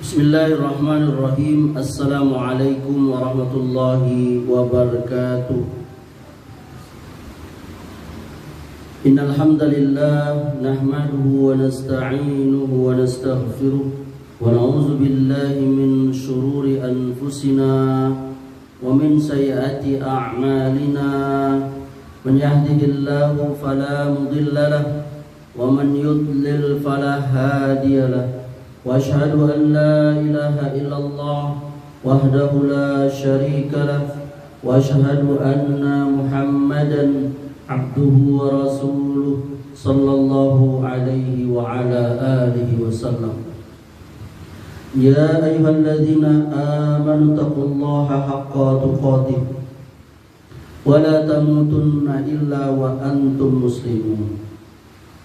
Bismillahirrahmanirrahim. Assalamualaikum warahmatullahi wabarakatuh. Innal hamdalillah nahmaduhu wa nasta'inuhu wa nastaghfiruh wa na'udzu billahi min shururi anfusina wa min sayyiati a'malina. Man yahdihillahu fala mudilla lahu wa man yudlil fala hadiya lahu. Wa asyhadu an la ilaha illallah wahdahu la syarika lah wa asyhadu anna Muhammadan abduhu wa rasuluh sallallahu alaihi wa ala alihi wasallam. Ya ayyuhalladzina amanu taqullaha haqqa tuqatih wa la tamutunna illa wa antum muslimun.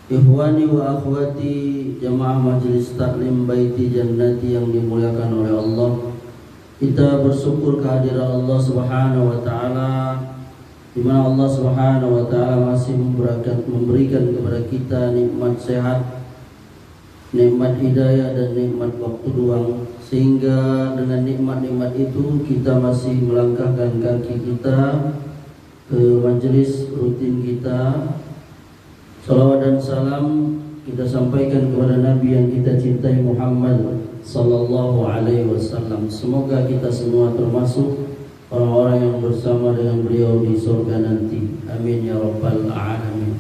Ikhwani wa akhwati jamaah majelis taklim Baiti Jannati yang dimuliakan oleh Allah, kita bersyukur kehadiran Allah Subhanahu wa taala, di mana Allah Subhanahu wa taala masih memberikan kepada kita nikmat sehat, nikmat hidayah dan nikmat waktu luang, sehingga dengan nikmat-nikmat itu kita masih melangkahkan kaki kita ke majelis rutin kita. Salawat dan salam kita sampaikan kepada Nabi yang kita cintai, Muhammad sallallahu alaihi wasallam. Semoga kita semua termasuk orang-orang yang bersama dengan beliau di surga nanti. Amin ya rabbal alamin.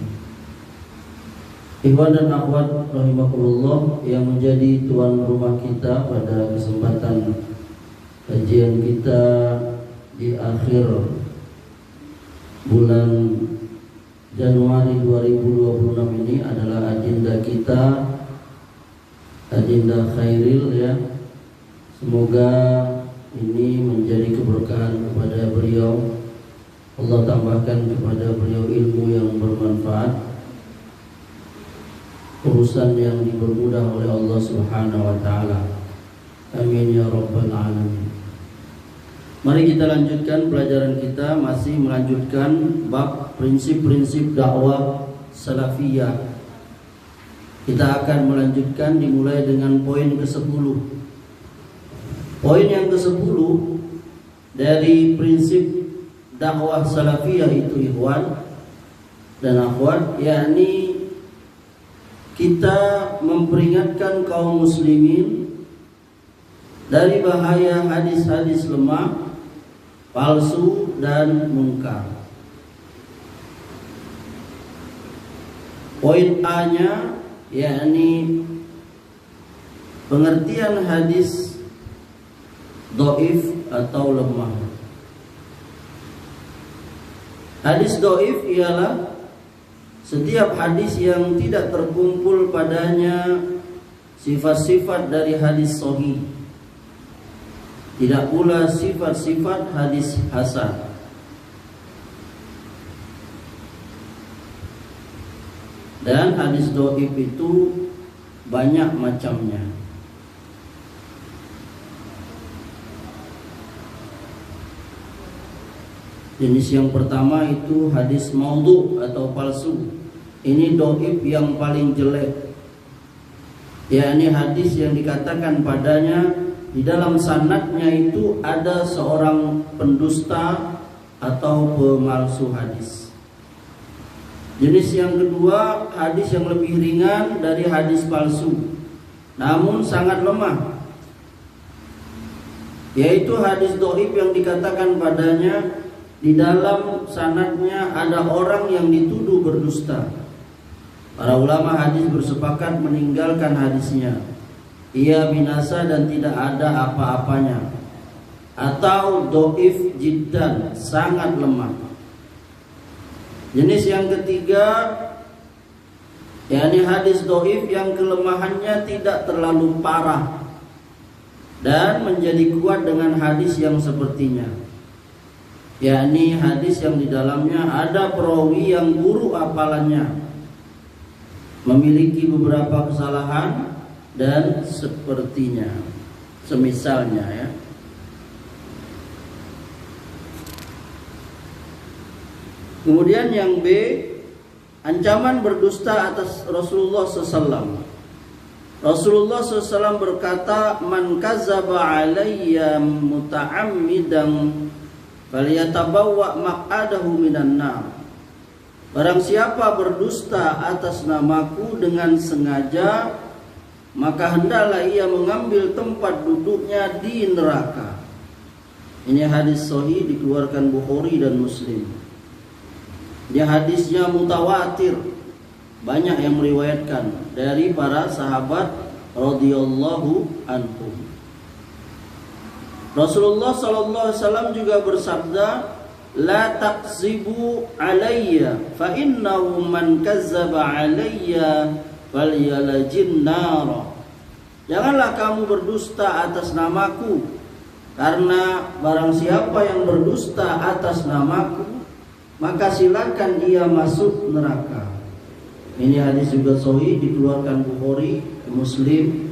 Ikhwan dan akhwat rahimakumullah, yang menjadi tuan rumah kita pada kesempatan kajian kita di akhir bulan Januari 2026 ini adalah agenda kita, agenda khairil ya. Semoga ini menjadi keberkahan kepada beliau. Allah tambahkan kepada beliau ilmu yang bermanfaat, urusan yang dipermudah oleh Allah Subhanahu wa taala. Amin ya rabbal alamin. Mari kita lanjutkan pelajaran kita, masih melanjutkan bab prinsip-prinsip dakwah salafiyah. Kita akan melanjutkan dimulai dengan poin ke-10. Poin yang ke-10 dari prinsip dakwah salafiyah itu, ikhwan dan akhwat, yakni kita memperingatkan kaum muslimin dari bahaya hadis-hadis lemah, palsu dan mungkar. Poin A-nya yakni pengertian hadis dhaif atau lemah. Hadis dhaif ialah setiap hadis yang tidak terkumpul padanya sifat-sifat dari hadis sahih, tidak pula sifat-sifat hadis hasan. Dan hadis dhaif itu banyak macamnya. Jenis yang pertama itu hadis maudhu atau palsu. Ini dhaif yang paling jelek, yakni hadis yang dikatakan padanya di dalam sanadnya itu ada seorang pendusta atau pemalsu hadis. Jenis yang kedua, hadis yang lebih ringan dari hadis palsu, namun sangat lemah, yaitu hadis dhaif yang dikatakan padanya di dalam sanadnya ada orang yang dituduh berdusta. Para ulama hadis bersepakat meninggalkan hadisnya. Ia binasa dan tidak ada apa-apanya. Atau dhaif jiddan, sangat lemah. Jenis yang ketiga, yakni hadis dhaif yang kelemahannya tidak terlalu parah dan menjadi kuat dengan hadis yang sepertinya, yakni hadis yang di dalamnya ada perawi yang buruk hafalannya, memiliki beberapa kesalahan dan sepertinya, semisalnya ya. Kemudian yang B, ancaman berdusta atas Rasulullah SAW. Rasulullah SAW berkata, "Man kadzaba alayya muta'ammidan falyatabawwa maq'adahu minan nar." Barang siapa berdusta atas namaku dengan sengaja, maka hendaklah ia mengambil tempat duduknya di neraka. Ini hadis sahih dikeluarkan Bukhari dan Muslim. Dia hadisnya mutawatir. Banyak yang meriwayatkan dari para sahabat radhiyallahu anhum. Rasulullah sallallahu alaihi wasallam juga bersabda, "La taqzibu alayya fa innahu man kazzaba alayya falyalajin nar." Janganlah kamu berdusta atas namaku, karena barang siapa yang berdusta atas namaku, maka silakan ia masuk neraka. Ini hadis juga sahih dikeluarkan Bukhari, Muslim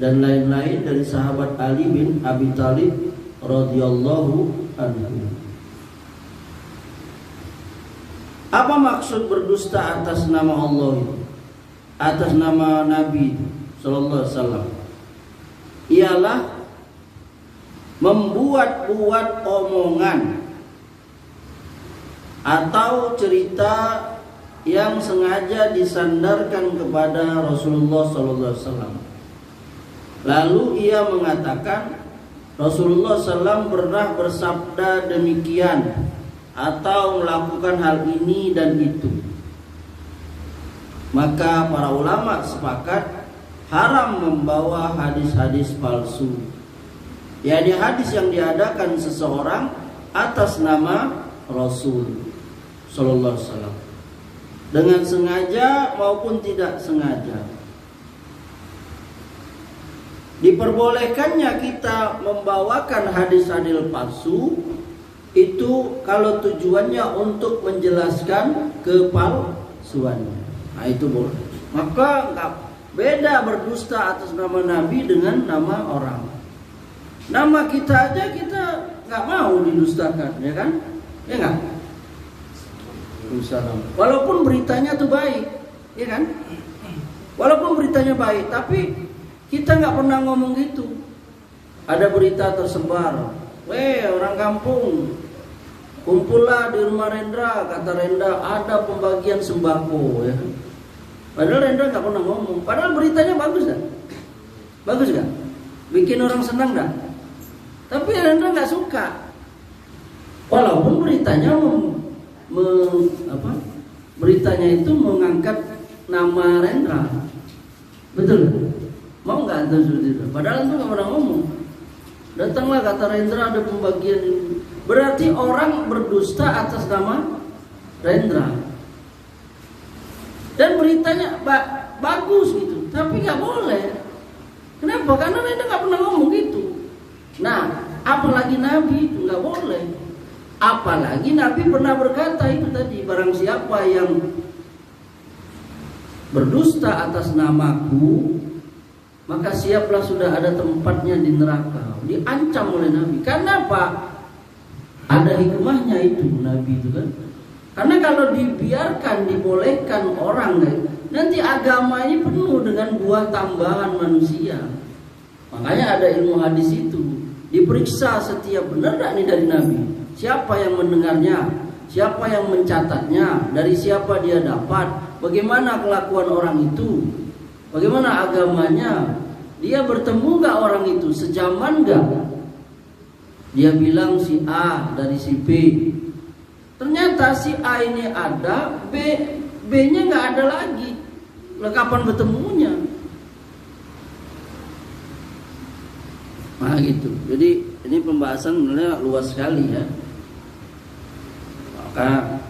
dan lain-lain dari sahabat Ali bin Abi Thalib radhiyallahu anhu. Apa maksud berdusta atas nama Allah itu? Atas nama Nabi sallallahu alaihi wasallam? Ialah membuat-buat omongan atau cerita yang sengaja disandarkan kepada Rasulullah SAW. Lalu ia mengatakan Rasulullah SAW pernah bersabda demikian atau melakukan hal ini dan itu. Maka para ulama sepakat haram membawa hadis-hadis palsu, yakni hadis yang diadakan seseorang atas nama Rasul Sallallahu Alaihi Wasallam, dengan sengaja maupun tidak sengaja. Diperbolehkannya kita membawakan hadis-hadis palsu itu kalau tujuannya untuk menjelaskan kepalsuannya. Nah itu boleh. Maka nggak beda berdusta atas nama Nabi dengan nama orang. Nama kita aja kita nggak mau didustakan, ya kan? Ya nggak? Walaupun beritanya tuh baik, ya kan? Walaupun beritanya baik, tapi kita nggak pernah ngomong gitu. Ada berita tersebar, orang kampung, kumpullah di rumah Rendra, kata Rendra ada pembagian sembako, ya. Padahal Rendra nggak pernah ngomong. Padahal beritanya bagus kan? Bagus kan? Bikin orang senang dah. Tapi Rendra nggak suka. Walaupun beritanya beritanya itu mengangkat nama Rendra, betul? Mau nggak itu seperti itu? Padahal itu nggak pernah ngomong. Datanglah kata Rendra ada pembagian ini. Berarti orang berdusta atas nama Rendra. Dan beritanya bagus gitu, tapi nggak boleh. Kenapa? Karena Rendra nggak pernah ngomong gitu. Nah, apalagi Nabi itu nggak boleh. Apalagi Nabi pernah berkata itu tadi, barang siapa yang berdusta atas namaku, maka siaplah sudah ada tempatnya di neraka. Diancam oleh Nabi. Karena apa? Ada hikmahnya itu Nabi itu kan. Karena kalau dibiarkan, dibolehkan orang, nanti agama ini penuh dengan buah tambahan manusia. Makanya ada ilmu hadis itu, diperiksa setiap benar tak ini dari Nabi. Siapa yang mendengarnya, siapa yang mencatatnya, dari siapa dia dapat, bagaimana kelakuan orang itu, bagaimana agamanya, dia bertemu gak orang itu, sejaman gak? Dia bilang si A dari si B, ternyata si A ini ada, B-nya gak ada lagi. Kapan bertemunya? Nah gitu. Jadi ini pembahasan sebenarnya luas sekali ya. Maka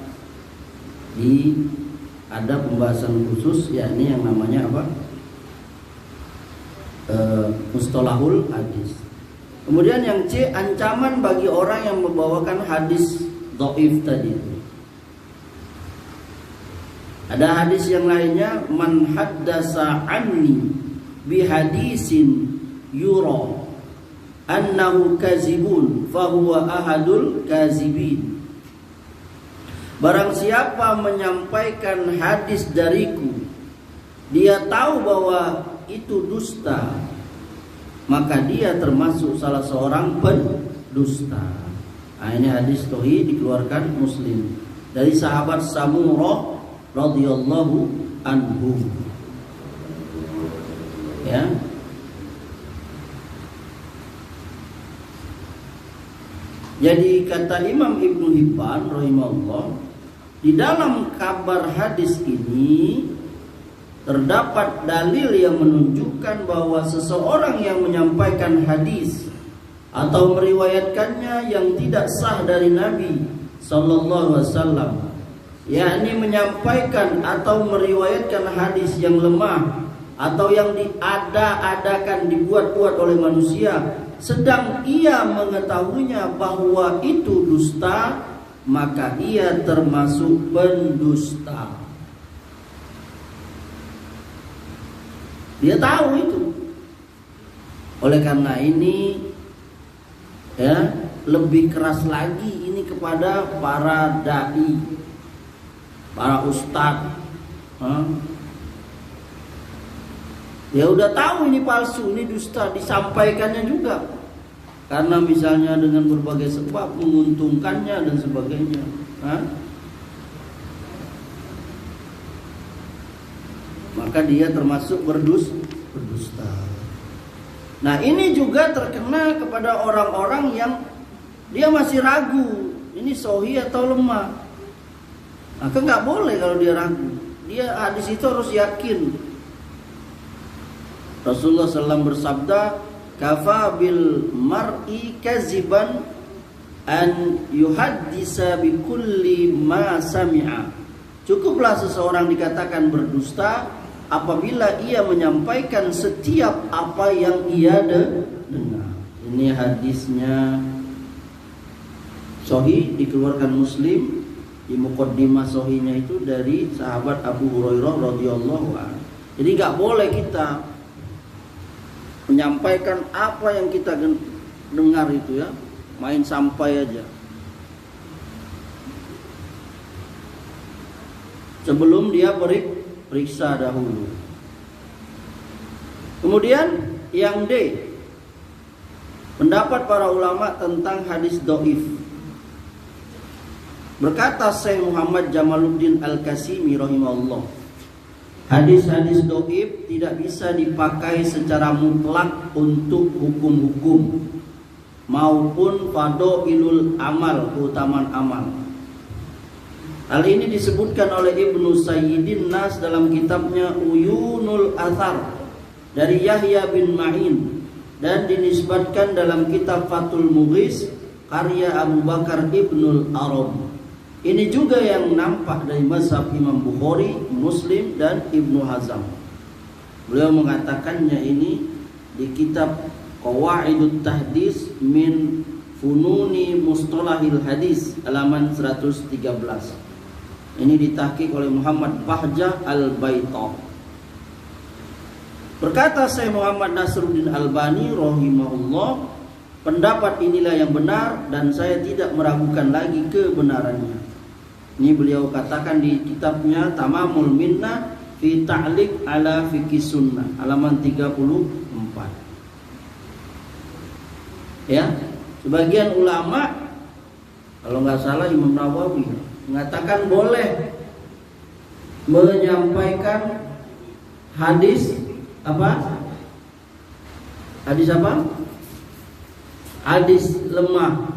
ada pembahasan khusus, yakni yang namanya apa? Mustalahul hadis. Kemudian yang C, ancaman bagi orang yang membawakan hadis dhaif tadi. Ada hadis yang lainnya, man haddasa anni bi hadisin yura annahu kazibun fahuwa ahadul kazibin. Barang siapa menyampaikan hadis dariku, dia tahu bahwa itu dusta, maka dia termasuk salah seorang pendusta. Nah, ini hadis sahih dikeluarkan Muslim dari sahabat Samurah radhiyallahu anhu. Ya. Jadi kata Imam Ibnu Hibban rahimahullah, di dalam kabar hadis ini terdapat dalil yang menunjukkan bahwa seseorang yang menyampaikan hadis atau meriwayatkannya yang tidak sah dari Nabi sallallahu alaihi wasallam, yakni menyampaikan atau meriwayatkan hadis yang lemah atau yang diada-adakan, dibuat-buat oleh manusia, sedang ia mengetahuinya bahwa itu dusta, maka ia termasuk pendusta. Dia tahu itu. Oleh karena ini, ya, lebih keras lagi ini kepada para dai, para ustadz. Ya udah tahu ini palsu, ini dusta, disampaikannya juga. Karena misalnya dengan berbagai sebab menguntungkannya dan sebagainya. Maka dia termasuk berdusta. Nah, ini juga terkena kepada orang-orang yang dia masih ragu, ini sahih atau lemah. Maka nggak boleh kalau dia ragu. Dia hadis itu harus yakin. Rasulullah SAW bersabda, "Kafa bil mar'i kaziban an yuhaddisa bi kulli ma sami'a." Cukuplah seseorang dikatakan berdusta apabila ia menyampaikan setiap apa yang ia dengar. Ini hadisnya sahih, dikeluarkan Muslim. Di muqaddimah sahihnya itu dari sahabat Abu Hurairah radhiyallahu anhu. Jadi nggak boleh kita menyampaikan apa yang kita dengar itu, ya, main sampai aja. Sebelum dia periksa dahulu. Kemudian yang D, pendapat para ulama tentang hadis dhaif. Berkata Syekh Muhammad Jamaluddin Al-Qasimi rahimahullah, hadis-hadis dhaif tidak bisa dipakai secara mutlak untuk hukum-hukum maupun fadhailul amal, keutamaan amal. Hal ini disebutkan oleh Ibnu Sayyidin Nas dalam kitabnya Uyunul Athar dari Yahya bin Ma'in, dan dinisbatkan dalam kitab Fathul Mughis karya Abu Bakar Ibnul Arab. Ini juga yang nampak dari mazhab Imam Bukhari, Muslim, dan Ibnu Hazm. Beliau mengatakannya ini di kitab Qawaidut Tahdis min Fununi Mustalahil Hadis halaman 113. Ini ditahqiq oleh Muhammad Bahjah Al-Baitah. Berkata Syekh Muhammad Nasruddin Albani rahimahullah, pendapat inilah yang benar dan saya tidak meragukan lagi kebenarannya. Ini beliau katakan di kitabnya Tamamul Minnah fi Ta'liq ala Fiqh Sunnah halaman 34. Ya, sebagian ulama, kalau nggak salah Imam Nawawi, mengatakan boleh menyampaikan hadis apa? Hadis apa? Hadis lemah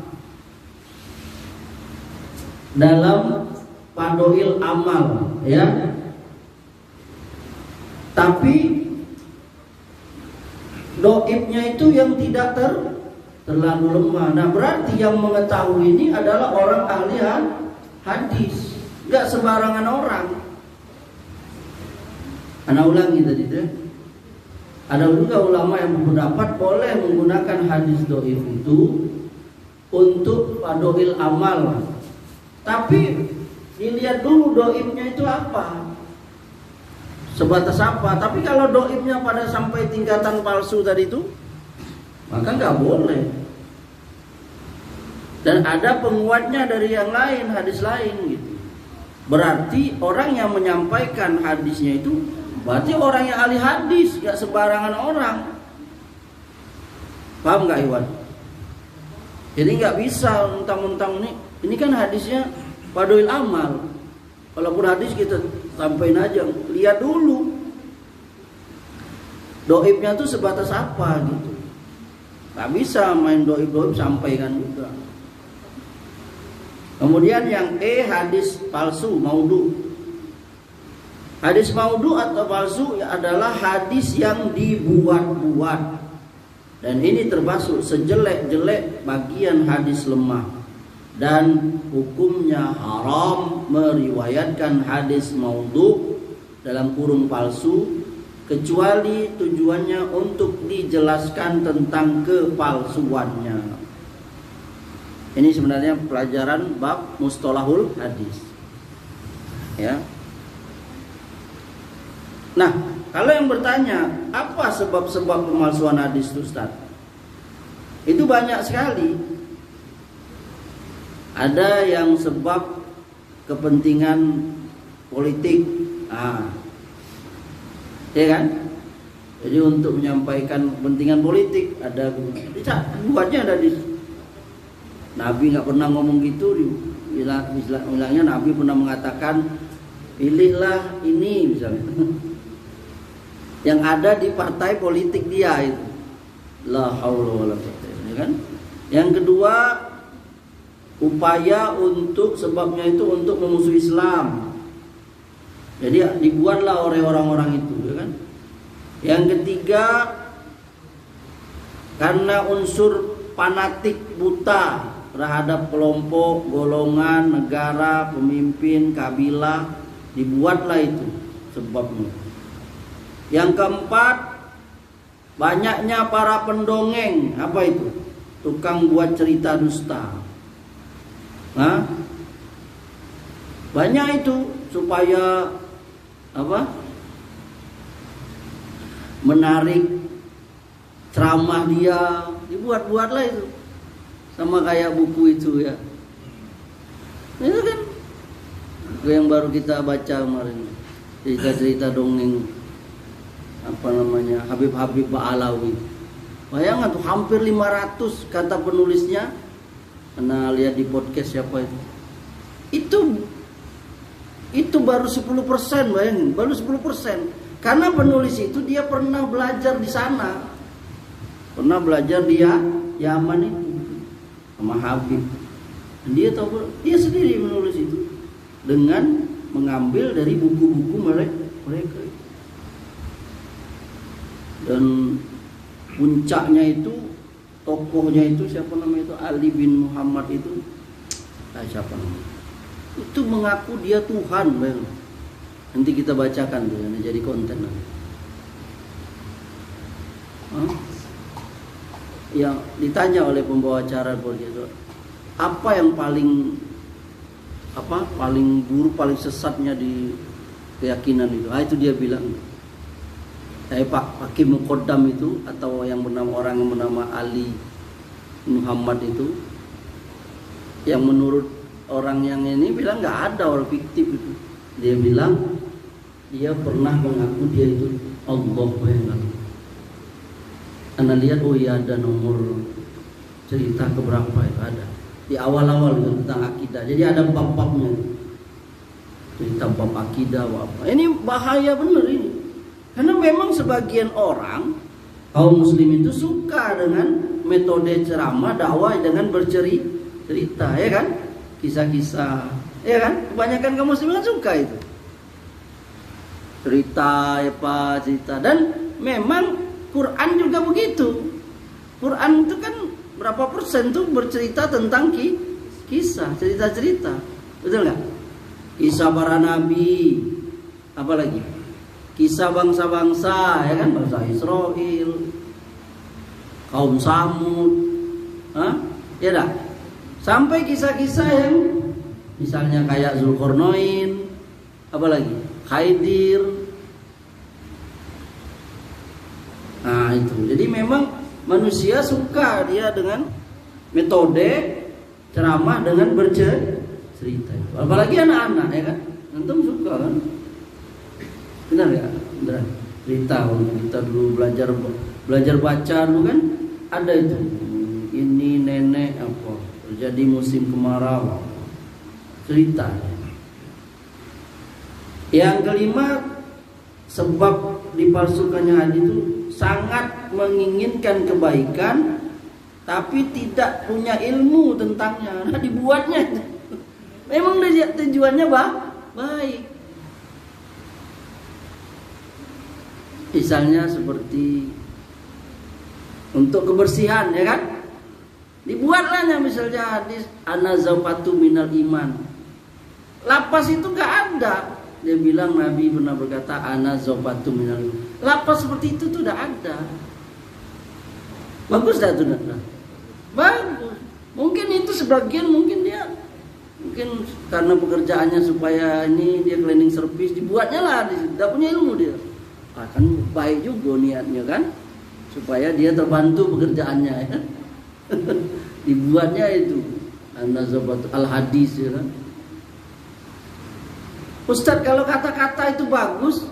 dalam fadhail amal, ya. Tapi dhaifnya itu yang tidak terlalu lemah. Nah, berarti yang mengetahui ini adalah orang ahli hadis, enggak sembarangan orang. Ana ulangi tadi itu. Ada juga ulama yang berpendapat boleh menggunakan hadis dhaif itu untuk fadhail amal. Tapi dilihat dulu dhaifnya itu apa, sebatas apa. Tapi kalau dhaifnya pada sampai tingkatan palsu tadi itu, maka nggak boleh. Dan ada penguatnya dari yang lain, hadis lain gitu. Berarti orang yang menyampaikan hadisnya itu Berarti orang yang ahli hadis, gak sembarangan orang. Paham gak Iwan? Jadi gak bisa mentang-mentang ini kan hadisnya Fadhil Amal. Walaupun hadis kita sampaikan aja, lihat dulu doibnya tuh sebatas apa gitu. Gak bisa main doib sampaikan juga. Kemudian yang hadis palsu, maudhu. Hadis maudhu atau palsu adalah hadis yang dibuat-buat. Dan ini termasuk sejelek-jelek bagian hadis lemah. Dan hukumnya haram meriwayatkan hadis maudhu dalam kurung palsu, kecuali tujuannya untuk dijelaskan tentang kepalsuannya. Ini sebenarnya pelajaran bab mustalahul hadis. Ya. Nah, kalau yang bertanya, apa sebab-sebab pemalsuan hadis itu, Ustaz? Itu banyak sekali. Ada yang sebab kepentingan politik. Ya kan? Jadi untuk menyampaikan kepentingan politik ada buatnya ada di Nabi nggak pernah ngomong gitu. Bilangnya Nabi pernah mengatakan pilihlah ini misalnya yang ada di partai politik dia itu. La haula wala quwwata, ya kan? Yang kedua, upaya untuk sebabnya itu untuk memusuhi Islam. Jadi dibuatlah oleh orang-orang itu, ya kan? Yang ketiga, karena unsur fanatik buta terhadap kelompok, golongan, negara, pemimpin, kabilah, dibuatlah itu sebabnya. Yang keempat, banyaknya para pendongeng, apa itu? Tukang buat cerita dusta. Banyak itu supaya apa? Menarik ceramah dia, dibuat-buatlah itu. Sama kayak buku itu ya. Itu kan buku yang baru kita baca kemarin. Cerita-cerita dongeng apa namanya? Habib-habib Ba'alawi. Bayangkan tuh hampir 500 kata penulisnya. Karena lihat di podcast siapa itu. Itu baru 10%, bayangin, baru 10%. Karena penulis itu dia pernah belajar di sana. Pernah belajar di Yaman itu sama Habib. Dan dia tahu, dia sendiri menulis itu dengan mengambil dari buku-buku mereka. Dan puncaknya itu tokohnya itu siapa namanya itu Ali bin Muhammad itu siapa namanya? Itu mengaku dia Tuhan, bang. Nanti kita bacakan tuh, jadi konten nanti. Yang ditanya oleh pembawa acara itu, apa yang paling buruk, paling sesatnya di keyakinan itu? Itu dia bilang, Pak Hakim Muqaddam itu, atau yang bernama orang yang bernama Ali Muhammad itu, yang menurut orang yang ini bilang nggak ada, orang fiktif itu. Dia bilang dia pernah mengaku dia itu Allah, bayangkan. Anda lihat, ada nomor cerita keberapa itu ada di awal-awal tentang akidah. Jadi ada bab-babnya, cerita bab akidah apa. Ini bahaya bener ini, karena memang sebagian orang kaum muslim itu suka dengan metode ceramah dakwah dengan bercerita, ya kan, kisah-kisah, ya kan. Kebanyakan kaum muslim kan suka itu cerita, cerita. Dan memang Quran juga begitu. Quran itu kan berapa persen tuh bercerita tentang kisah, cerita-cerita. Betul nggak? Kisah para nabi, apalagi kisah bangsa-bangsa, ya kan, bangsa Israel, kaum Samud, ya dah. Sampai kisah-kisah yang misalnya kayak Zulkarnain, apalagi Khidir. Nah itu, jadi memang manusia suka dia dengan metode ceramah dengan bercerita. Apalagi anak-anak, ya kan, antum suka kan, benar ya? Nah, cerita kita dulu belajar baca dulu kan ada itu. Ini nenek apa terjadi musim kemarau, cerita. Yang kelima, sebab dipalsukannya hadis itu sangat menginginkan kebaikan tapi tidak punya ilmu tentangnya. Nah, dibuatnya itu. Memang tujuannya baik. Misalnya seperti untuk kebersihan, ya kan? Dibuatlahnya misalnya hadis anazafatu minal iman. Lapas itu nggak ada. Dia bilang Nabi pernah berkata anazafatu minal iman. Lapas seperti itu tuh udah ada. Bagus dah tuh, bagus. Mungkin itu sebagian, mungkin karena pekerjaannya supaya ini dia cleaning service, dibuatnya lah, tidak punya ilmu dia. Akan baik juga niatnya kan, supaya dia terbantu pekerjaannya ya. Dibuatnya itu an-nazabat al-hadis ya kan. Ustadz, kalau kata-kata itu bagus,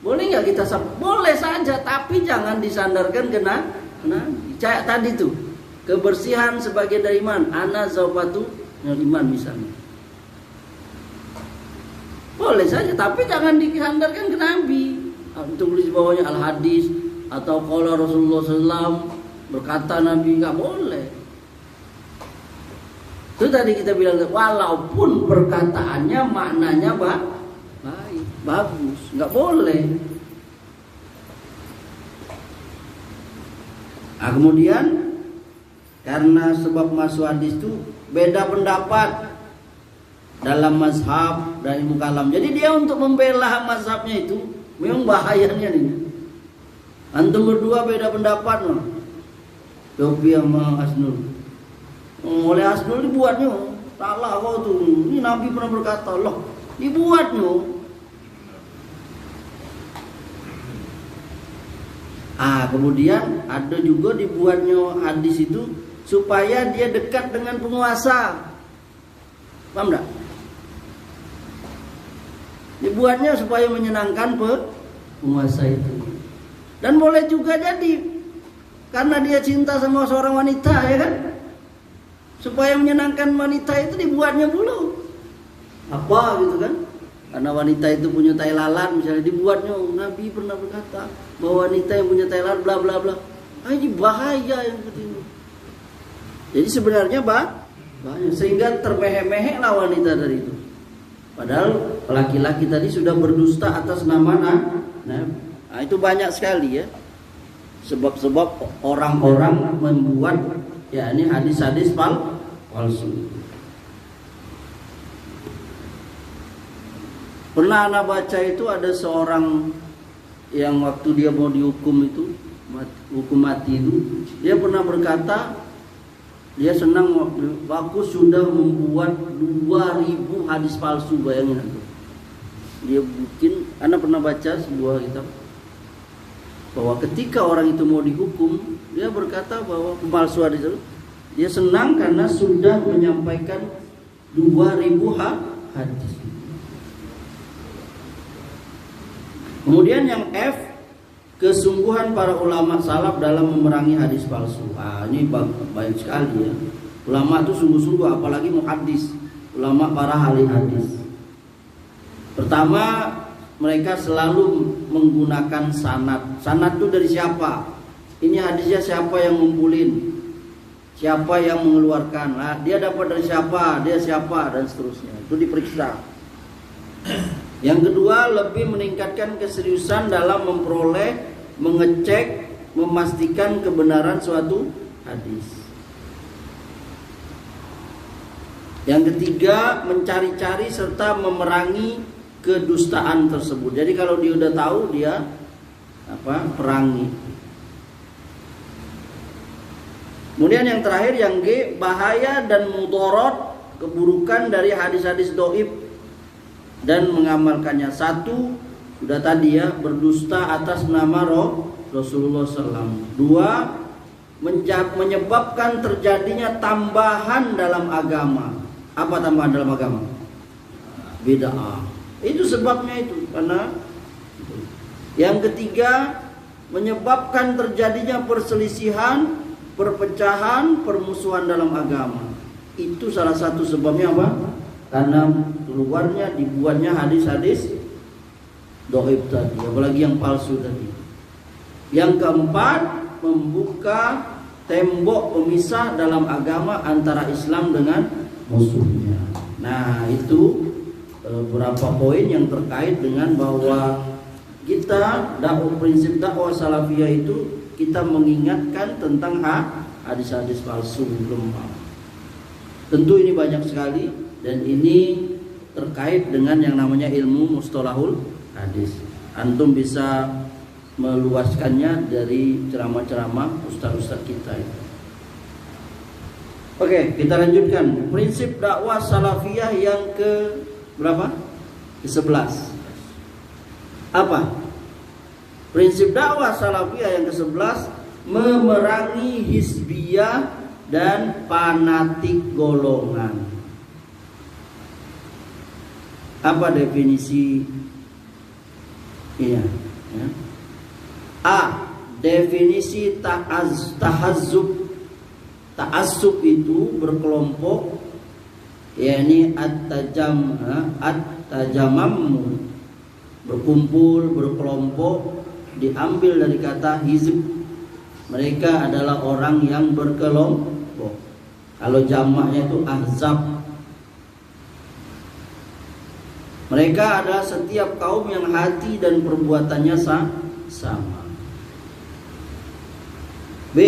boleh nggak kita boleh saja, tapi jangan disandarkan kena kayak tadi tuh, kebersihan sebagai dari iman, an-nazafatu iman misalnya. Boleh saja, tapi jangan disandarkan ke Nabi. Tulis di bawahnya al-hadis atau qala Rasulullah SAW, berkata Nabi, nggak boleh. Itu tadi kita bilang, walaupun perkataannya maknanya baik, bagus, nggak boleh. Nah, kemudian karena sebab masuk hadis itu beda pendapat dalam mazhab dan ilmu kalam. Jadi dia untuk membela mazhabnya itu memang bahayanya nih. Antum berdua beda pendapat loh. Yopi sama Asnul. Oleh Asnul dibuatnya, salah kau tuh. Ini Nabi pernah berkata, loh, dibuatnya. Kemudian ada juga dibuatnya hadis itu supaya dia dekat dengan penguasa. Paham enggak? Dibuatnya supaya menyenangkan penguasa itu. Dan boleh juga jadi karena dia cinta sama seorang wanita, ya kan? Supaya menyenangkan wanita itu dibuatnya dulu. Apa gitu kan? Karena wanita itu punya tai lalat, misalnya dibuatnya, Nabi pernah berkata bahwa wanita yang punya tai lalat bla bla bla. Ini bahaya yang seperti ini. Jadi sebenarnya banyak, sehingga termehek-mehek lah wanita dari itu. Padahal laki-laki tadi sudah berdusta atas nama Nabi. Nah, itu banyak sekali ya. Sebab-sebab orang-orang membuat ya ini hadis-hadis palsu. Pernah anak baca itu ada seorang yang waktu dia mau dihukum itu, hukum mati itu, dia pernah berkata dia senang waktu sudah membuat 2000 hadis palsu, bayangin itu. Dia bikin, anak pernah baca sebuah kitab bahwa ketika orang itu mau dihukum, dia berkata bahwa pemalsu hadis itu, dia senang karena sudah menyampaikan 2000 hadis. Kemudian yang F, kesungguhan para ulama salaf dalam memerangi hadis palsu. Ini baik sekali ya. Ulama itu sungguh-sungguh, apalagi muhaddis, ulama para ahli hadis. Pertama, mereka selalu menggunakan sanad. Sanad itu dari siapa? Ini hadisnya siapa yang ngumpulin? Siapa yang mengeluarkan? Nah, dia dapat dari siapa? Dia siapa? Dan seterusnya. Itu diperiksa. Yang kedua, lebih meningkatkan keseriusan dalam memperoleh, mengecek, memastikan kebenaran suatu hadis. Yang ketiga, mencari-cari serta memerangi kedustaan tersebut. Jadi kalau dia udah tahu, dia perangi. Kemudian yang terakhir, yang G, bahaya dan mudarat, keburukan dari hadis-hadis dhaif dan mengamalkannya. Satu, sudah tadi ya, berdusta atas nama Rasulullah SAW. Dua, menyebabkan terjadinya tambahan dalam agama. Apa tambahan dalam agama? Bid'ah. Itu sebabnya itu, karena Yang ketiga, menyebabkan terjadinya perselisihan, perpecahan, permusuhan dalam agama. Itu salah satu sebabnya apa? Karena keluarnya dibuatnya hadis-hadis dhaif tadi, apalagi yang palsu tadi. Yang keempat, membuka tembok pemisah dalam agama antara Islam dengan musuhnya. Nah, itu beberapa poin yang terkait dengan bahwa kita prinsip dakwah salafiyah itu kita mengingatkan tentang hadis-hadis palsu lemah. Tentu ini banyak sekali dan ini terkait dengan yang namanya ilmu mustalahul hadis. Antum bisa meluaskannya dari ceramah-ceramah ustaz-ustaz kita itu. Oke, kita lanjutkan. Prinsip dakwah salafiyah yang ke berapa? Ke-11. Apa? Prinsip dakwah salafiyah yang ke-11, memerangi hizbiyah dan fanatik golongan. Apa definisi? Iya, ya. A. Definisi tahazzub. Ta'assub itu berkelompok, yakni at-tajammu, berkumpul, berkelompok, diambil dari kata hizb. Mereka adalah orang yang berkelompok. Kalau jamaknya itu ahzab. Mereka adalah setiap kaum yang hati dan perbuatannya sama. B.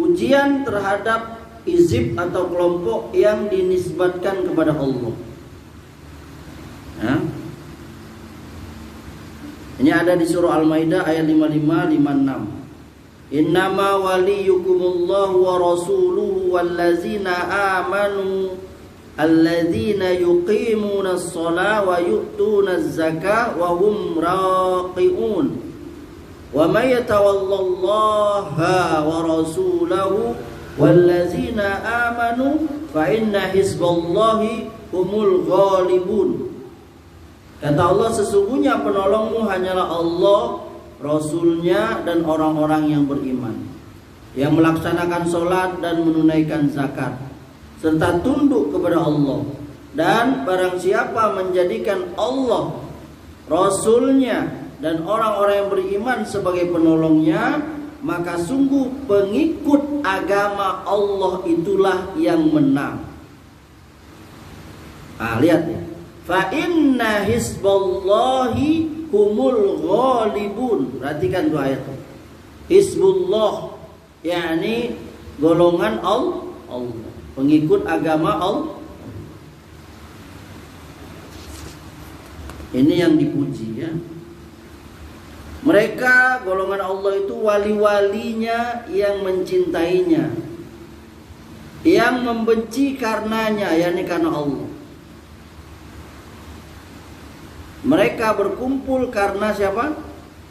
Ujian terhadap hizb atau kelompok yang dinisbatkan kepada Allah. Ya. Ini ada di surah Al-Maidah ayat 55-56. Innama waliyukumullahu wa rasuluhu wallazina amanu allazina yuqimuna as-salata wa yu'tuna az-zakata wa hum raqi'un. Wa may yatawallallaha wa rasulahu wallazina amanu fa inna hizballahi humul ghalibun. Kata Allah, sesungguhnya penolongmu hanyalah Allah, Rasulnya, dan orang-orang yang beriman, yang melaksanakan sholat dan menunaikan zakat, serta tunduk kepada Allah. Dan barang siapa menjadikan Allah, Rasulnya, dan orang-orang yang beriman sebagai penolongnya, maka sungguh pengikut agama Allah itulah yang menang. Lihat ya. Fa inna hizballahi humul ghalibun. Perhatikan dua ayat. Hizbullah, yakni golongan Allah, pengikut agama Allah. Ini yang dipuji ya. Mereka golongan Allah itu wali-walinya yang mencintainya, yang membenci karenanya, yakni karena Allah. Mereka berkumpul karena siapa?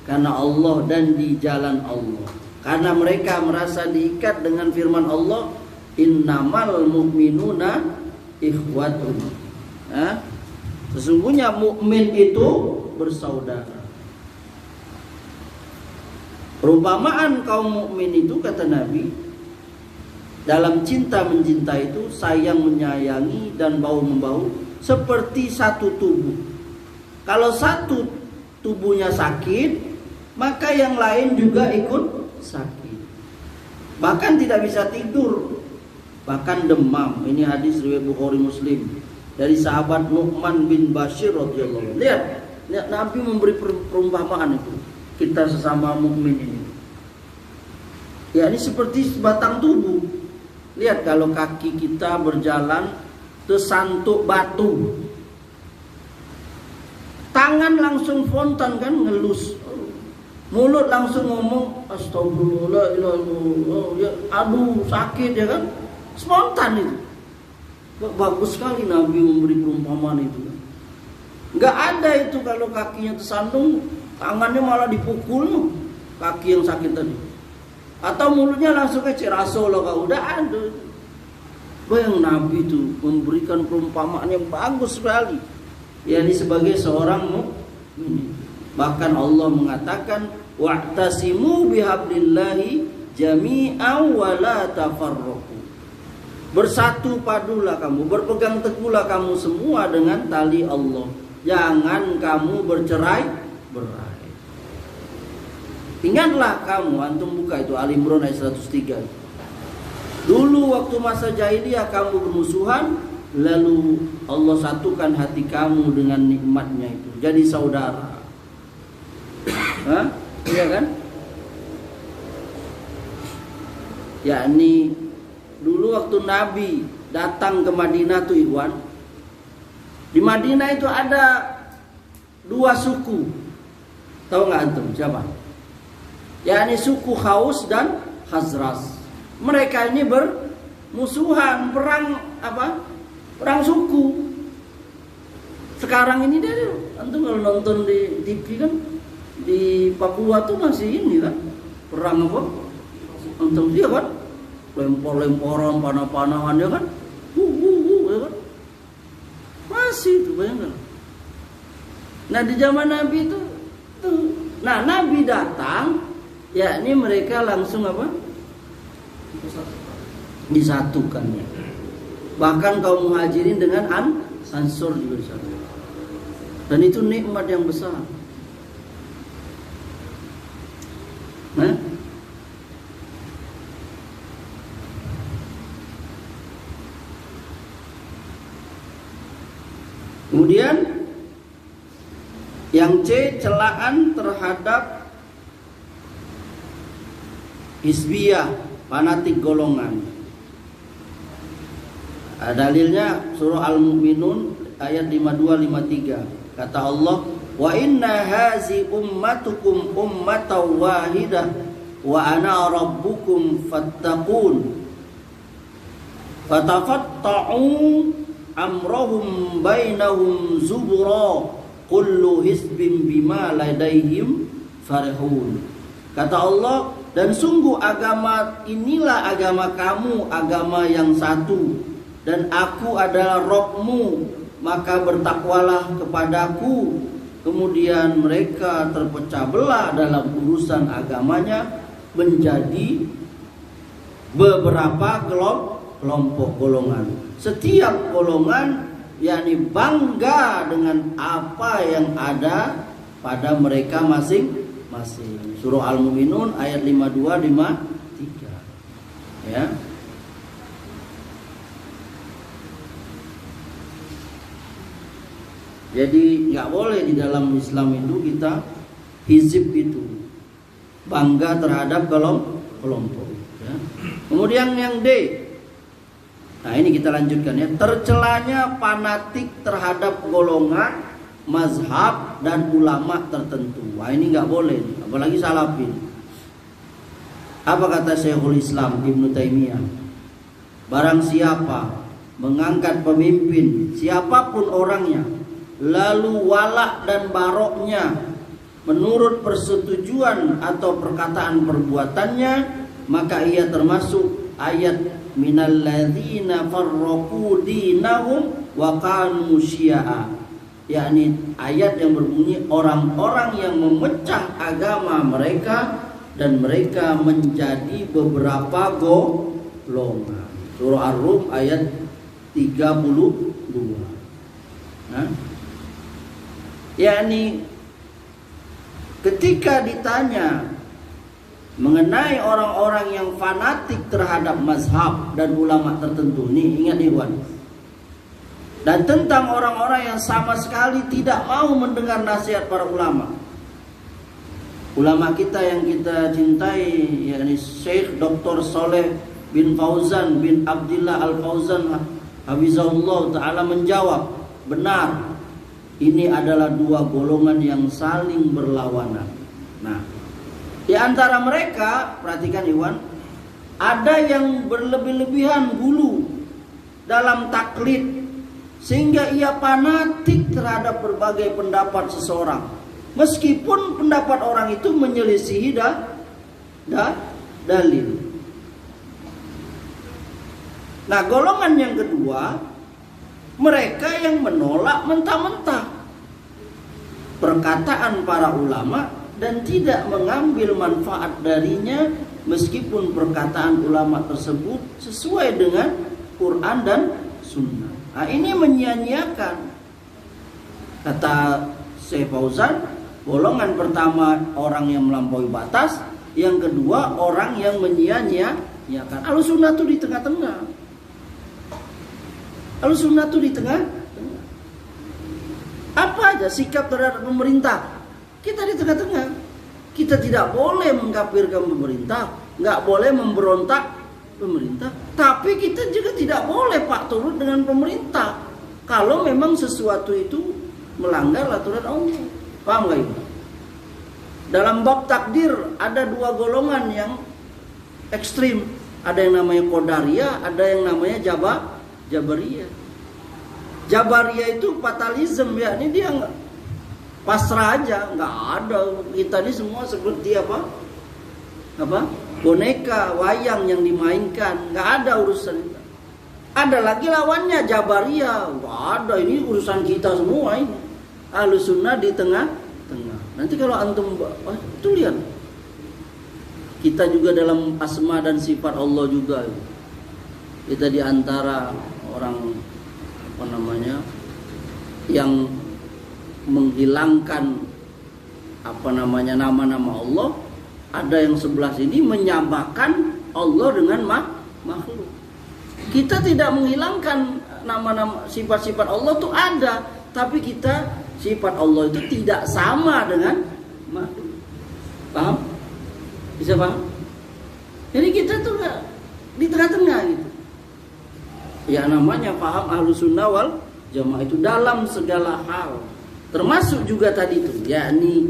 Karena Allah dan di jalan Allah. Karena mereka merasa diikat dengan firman Allah, innamal mu'minuna ikhwatun. Sesungguhnya mukmin itu bersaudara. Perumpamaan kaum mukmin itu, kata Nabi, dalam cinta mencinta itu sayang menyayangi dan bau membau seperti satu tubuh. Kalau satu tubuhnya sakit, maka yang lain juga ikut sakit. Bahkan tidak bisa tidur, bahkan demam. Ini hadis riwayat Bukhari Muslim dari sahabat Nu'man bin Bashir radhiyallahu anhu. Lihat Nabi memberi perumpamaan itu. Kita sesama mukmin ini, ya ini seperti sebatang tubuh. Lihat kalau kaki kita berjalan tersantuk batu, tangan langsung spontan kan ngelus, mulut langsung ngomong astagfirullah, ya, aduh sakit ya kan, spontan itu. Bagus sekali Nabi memberi perumpamaan itu. Nggak ada itu kalau kakinya tersandung, tangannya malah dipukul kaki yang sakit tadi, atau mulutnya langsung ke ceraso loh, kau udah ada. Bayang Nabi itu memberikan perumpamaan yang bagus sekali. Ya ini sebagai seorang mukmin. Bahkan Allah mengatakan wa'tasimu bihablillahi jami'an wa la tafarraqu. Bersatu padulah kamu, berpegang teguhlah kamu semua dengan tali Allah. Jangan kamu bercerai-berai. Ingatlah kamu, antum buka itu Ali Imran ayat 103. Dulu waktu masa jahiliyah kamu bermusuhan, lalu Allah satukan hati kamu dengan nikmatnya itu. Jadi saudara. Hah? Iya kan? Yakni dulu waktu Nabi datang ke Madinah tuh Ikhwan, di Madinah itu ada dua suku. Tahu nggak antum siapa? Yakni suku Khaus dan Khazraj. Mereka ini bermusuhan, perang apa? Perang suku. Sekarang ini dia, antum kalau nonton di TV kan, di Papua tuh masih ini kan, perang apa? Antum dia kan, lempar-lemparan, panah-panahan ya kan, ya kan, masih itu bayangkan. Nah di zaman Nabi itu, nah Nabi datang, ya ini mereka langsung apa? Disatukan. Bahkan kaum muhajirin dengan Ansor juga disatukan. Dan itu nikmat yang besar. Nah, kemudian yang C, celaan terhadap hizbiyah, fanatik golongan. Dalilnya surah Al-Mu'minun ayat 52-53. Kata Allah, wa inna hazi ummatukum ummatan wahidah wa ana rabbukum fattaqun. Fatafatta'u amrahum bainahum zubura kullu hisbin bima ladaihim farihun. Kata Allah, dan sungguh agama inilah agama kamu, agama yang satu, dan aku adalah Rabbmu, maka bertakwalah kepadaku. Kemudian mereka terpecah belah dalam urusan agamanya menjadi beberapa kelompok golongan. Setiap golongan yakni bangga dengan apa yang ada pada mereka masing-masing. Surah Al-Mu'minun ayat 52-53. Ya. Jadi nggak boleh di dalam Islam itu kita hizib itu bangga terhadap kelompok. Ya. Kemudian yang D, nah ini kita lanjutkan ya, tercelanya fanatik terhadap golongan, mazhab dan ulama tertentu. Wah ini nggak boleh, apalagi salafin. Apa kata Syekhul Islam Ibnu Taimiyah? Barang siapa mengangkat pemimpin, siapapun orangnya, lalu walak dan baroknya menurut persetujuan atau perkataan perbuatannya, maka ia termasuk ayat minalladzina farraqu dinahum wa kanu syi'a, yakni ayat yang berbunyi orang-orang yang memecah agama mereka dan mereka menjadi beberapa golongan. Surah Ar-Rum ayat 32. Nah, yakni ketika ditanya mengenai orang-orang yang fanatik terhadap mazhab dan ulama tertentu, nih ingat Iwan, dan tentang orang-orang yang sama sekali tidak mau mendengar nasihat para ulama. Ulama kita yang kita cintai, yakni Syekh Dr. Saleh bin Fauzan bin Abdillah Al-Fauzan hafizahullah ta'ala menjawab, benar, ini adalah dua golongan yang saling berlawanan. Nah, di antara mereka, perhatikan Iwan, ada yang berlebih-lebihan dulu dalam taklid, sehingga ia fanatik terhadap berbagai pendapat seseorang, meskipun pendapat orang itu menyelisihi dalil. Nah, golongan yang kedua, mereka yang menolak mentah-mentah. perkataan para ulama dan tidak mengambil manfaat darinya meskipun perkataan ulama tersebut sesuai dengan Quran dan Sunnah. Nah, ini menyia-nyiakan. Kata Syekh Fauzan, golongan pertama orang yang melampaui batas, yang kedua orang yang menyia-nyiakan. Ahlussunnah tuh di tengah-tengah. Ahlussunnah tuh di tengah. Apa aja sikap terhadap pemerintah, kita di tengah-tengah. Kita tidak boleh mengkafirkan pemerintah, nggak boleh memberontak pemerintah, tapi kita juga tidak boleh pak turut dengan pemerintah kalau memang sesuatu itu melanggar aturan Allah. Paham nggak ibu? Dalam bab takdir ada dua golongan yang ekstrim, ada yang namanya Qadariyah, ada yang namanya Jabariyah. Jabariyah itu fatalism, ya, ini dia pasrah aja, nggak ada. Kita ini semua seperti apa boneka wayang yang dimainkan, nggak ada urusan itu. Ada lagi lawannya Jabariyah, nggak ada, ini urusan kita semua ini. Ahlussunnah di tengah-tengah. Nanti kalau antum itu lihat, kita juga dalam asma dan sifat Allah juga, kita di antara orang yang menghilangkan nama-nama Allah. Ada yang sebelah sini menyamakan Allah dengan makhluk. Kita tidak menghilangkan nama-nama sifat-sifat Allah itu ada, tapi kita sifat Allah itu tidak sama dengan makhluk. Paham? Bisa paham? Jadi kita tuh di tengah-tengah gitu. Ya namanya paham Ahlussunnah wal Jamaah itu dalam segala hal. Termasuk juga tadi itu, yakni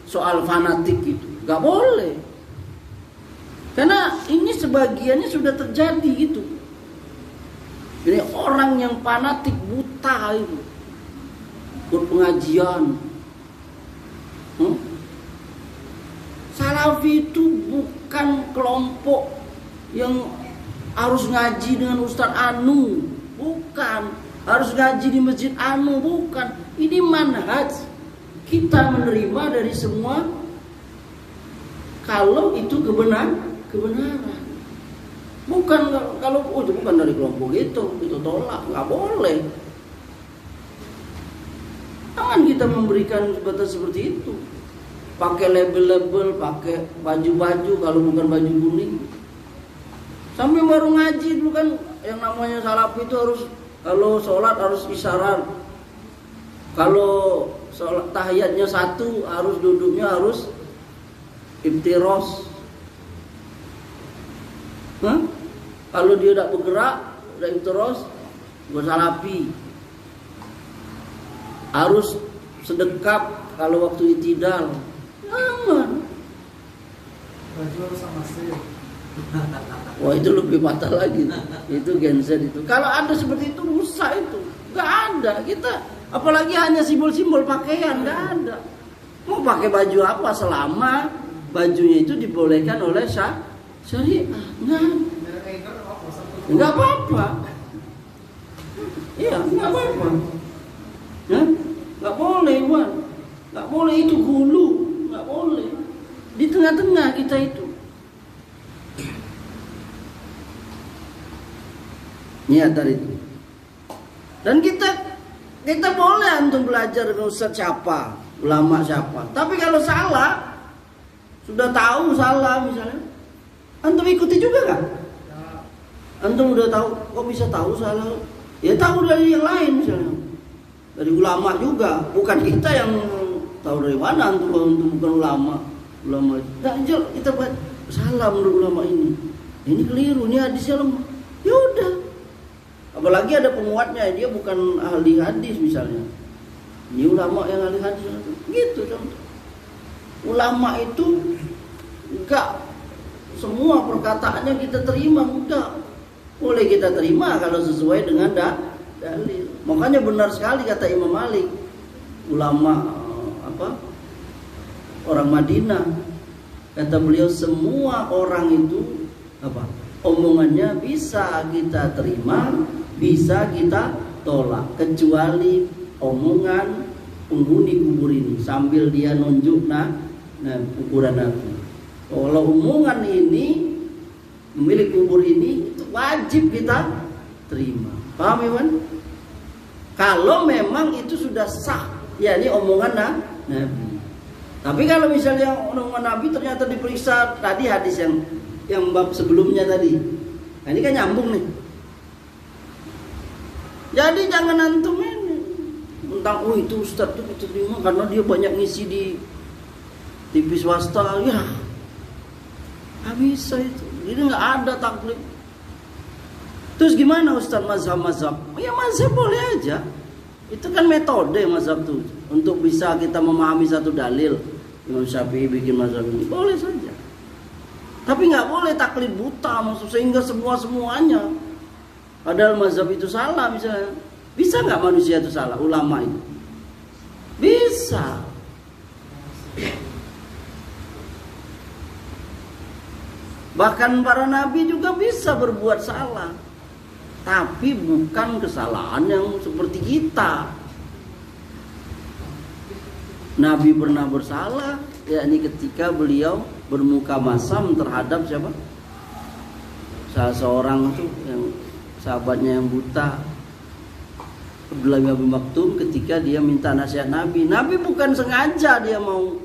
soal fanatik itu. Gak boleh. Karena ini sebagiannya sudah terjadi gitu. Jadi orang yang fanatik buta itu ikut pengajian. Salafi itu bukan kelompok yang harus ngaji dengan Ustadz Anu, bukan. Harus ngaji di Masjid Anu, bukan. Ini manhaj. Kita menerima dari semua kalau itu kebenaran. Bukan kalau itu bukan dari kelompok itu tolak, nggak boleh. Jangan kita memberikan batas seperti itu. Pakai label-label, pakai baju-baju kalau bukan baju kuning. Sampai baru ngaji dulu kan yang namanya salafi itu harus kalau sholat harus isyarat. Kalau sholat tahiyatnya satu harus duduknya harus iftiros. Kalau dia tidak bergerak, udah iftiros, bukan salafi. Harus sedekap kalau waktu itidal. Aman. Baju harus sama sih. Wah itu lebih fatal lagi. Itu Gen Z itu. Kalau ada seperti itu rusak itu. Gak ada. Kita apalagi hanya simbol-simbol pakaian, gak ada. Mau pakai baju apa selama bajunya itu dibolehkan oleh syariah. Enggak apa-apa. Iya, enggak apa-apa. Enggak boleh, Wan. Enggak boleh itu hulu, enggak boleh. Di tengah-tengah kita itu. Niatan itu. Dan kita boleh antum belajar dengan ustaz siapa, ulama siapa. Tapi kalau salah, sudah tahu salah misalnya, antum ikuti juga kan? Antum udah tahu, kok bisa tahu salah? Ya tahu dari yang lain misalnya, dari ulama juga. Bukan kita yang tahu dari mana antum bukan ulama itu. Dan kita buat salah menurut ulama ini. Ini keliru, ini hadisnya lemah. Ya udah. Apalagi ada penguatnya, dia bukan ahli hadis misalnya. Ini ulama yang ahli hadis gitu contoh. Ulama itu enggak semua perkataannya kita terima, enggak. Boleh kita terima kalau sesuai dengan dalil. Makanya benar sekali kata Imam Malik, ulama orang Madinah, kata beliau semua orang itu omongannya bisa kita terima, bisa kita tolak, kecuali omongan penghuni kubur ini sambil dia nunjuk ukuran Nabi. Kalau omongan ini pemilik kubur ini itu wajib kita terima. Paham ya, Wan? Kalau memang itu sudah sah, ya ini omongan Nabi. Tapi kalau misalnya omongan Nabi ternyata diperiksa tadi hadis yang bab sebelumnya tadi, nah ini kan nyambung nih. Jadi jangan antum ini tentang itu Ustadz itu diterima karena dia banyak ngisi di TV swasta, ya nggak bisa itu. Jadi nggak ada taklid. Terus gimana Ustadz mazhab? Ya mazhab boleh aja. Itu kan metode mazhab tuh untuk bisa kita memahami satu dalil. Imam Syafi'i bikin mazhab ini boleh saja. Tapi nggak boleh taklid buta maksud sehingga semuanya. Padahal mazhab itu salah misalnya. Bisa nggak manusia itu salah? Ulama itu bisa. Bahkan para nabi juga bisa berbuat salah. Tapi bukan kesalahan yang seperti kita. Nabi pernah bersalah, yakni ketika beliau bermuka masam terhadap siapa? Salah seorang itu yang sahabatnya yang buta, Abdullah bin Abi Maktum, ketika dia minta nasihat Nabi. Nabi bukan sengaja dia mau,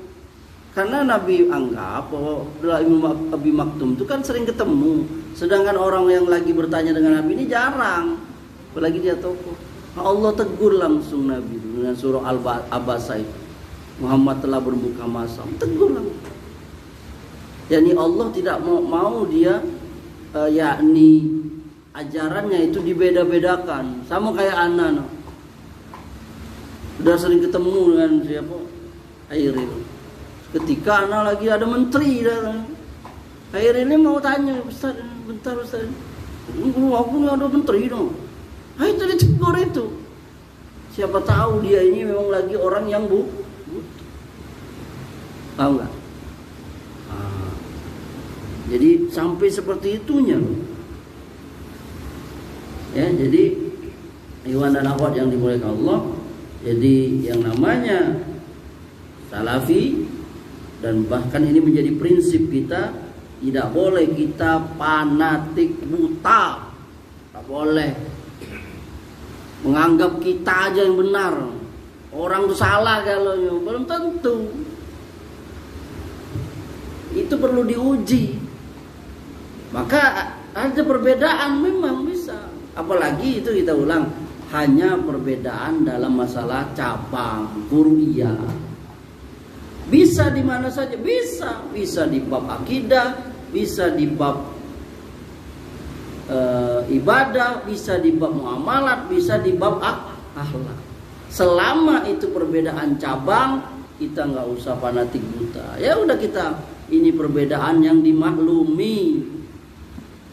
karena Nabi anggap bahwa Abdullah bin Abi Maktum itu kan sering ketemu, sedangkan orang yang lagi bertanya dengan Nabi ini jarang, apalagi dia tokoh. Allah tegur langsung Nabi dengan surah Al-Abasa itu, Muhammad telah bermuka masam, tegur langsung. Yani Allah tidak mau dia yakni ajarannya itu dibeda-bedakan, sama kayak anak. Sudah sering ketemu dengan siapa? Airil. Ketika anak lagi ada menteri datang, Airil ini mau tanya, Ustaz, bentar Ustaz, aku ada menteri dong. Itu ditegur itu. Siapa tahu dia ini memang lagi orang yang butuh. Tahu nggak? Jadi sampai seperti itunya. Ya, jadi iwan dan akhwat yang dimuliakan Allah, jadi yang namanya salafi, dan bahkan ini menjadi prinsip kita, tidak boleh kita fanatik buta, tak boleh menganggap kita aja yang benar, orang itu salah kalau belum tentu. Itu perlu diuji. Maka ada perbedaan memang bisa. Apalagi itu kita ulang, hanya perbedaan dalam masalah cabang furu'iyah. Bisa di mana saja, bisa di bab akidah, bisa di bab ibadah, bisa di bab muamalat, bisa di bab akhlak. Selama itu perbedaan cabang, kita nggak usah fanatik buta. Ya udah, kita ini perbedaan yang dimaklumi.